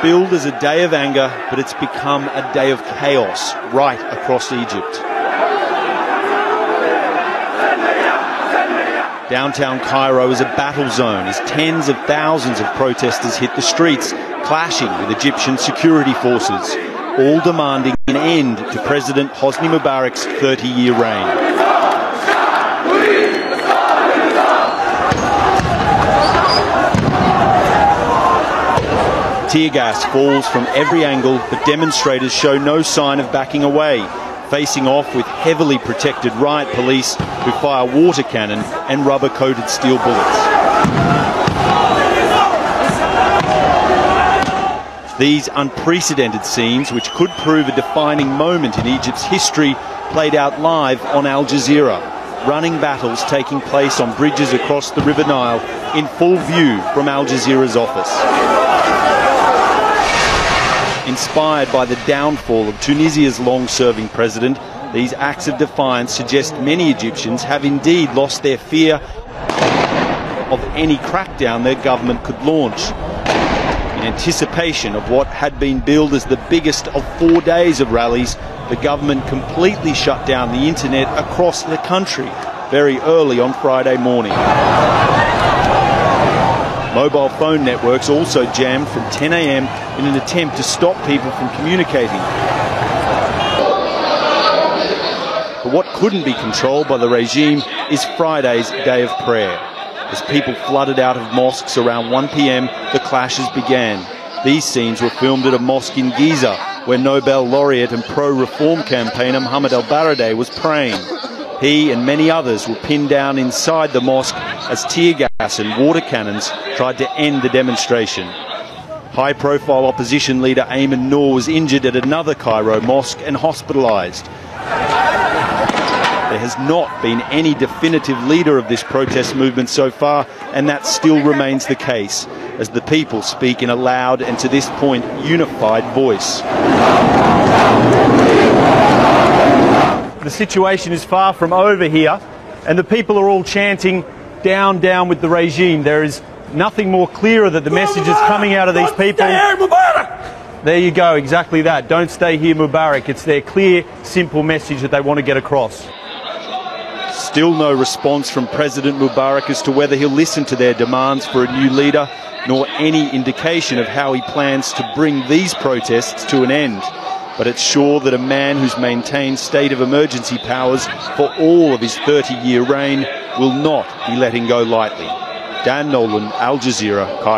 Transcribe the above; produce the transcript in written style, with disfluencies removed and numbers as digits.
billed as a day of anger, but it's become a day of chaos right across Egypt. Downtown Cairo is a battle zone as tens of thousands of protesters hit the streets, clashing with Egyptian security forces, all demanding an end to President Hosni Mubarak's 30-year reign. Tear gas falls from every angle, but demonstrators show no sign of backing away, facing off with heavily protected riot police who fire water cannon and rubber-coated steel bullets. These unprecedented scenes, which could prove a defining moment in Egypt's history, played out live on Al Jazeera. Running battles taking place on bridges across the River Nile in full view from Al Jazeera's office. Inspired by the downfall of Tunisia's long-serving president, these acts of defiance suggest many Egyptians have indeed lost their fear of any crackdown their government could launch. In anticipation of what had been billed as the biggest of 4 days of rallies, the government completely shut down the internet across the country very early on Friday morning. Mobile phone networks also jammed from 10 a.m. in an attempt to stop people from communicating. But what couldn't be controlled by the regime is Friday's day of prayer. As people flooded out of mosques around 1 p.m, the clashes began. These scenes were filmed at a mosque in Giza, where Nobel laureate and pro-reform campaigner Mohamed El-Baradei was praying. He and many others were pinned down inside the mosque as tear gas and water cannons tried to end the demonstration. High-profile opposition leader Ayman Noor was injured at another Cairo mosque and hospitalised. There has not been any definitive leader of this protest movement so far, and that still remains the case, as the people speak in a loud and to this point unified voice. The situation is far from over here, and the people are all chanting, "Down, down with the regime." There is nothing more clearer that the message is coming out of these people. There you go, exactly that. Don't stay here, Mubarak. It's their clear, simple message that they want to get across. Still no response from President Mubarak as to whether he'll listen to their demands for a new leader, nor any indication of how he plans to bring these protests to an end. But it's sure that a man who's maintained state of emergency powers for all of his 30-year reign will not be letting go lightly. Dan Nolan, Al Jazeera, Cairo.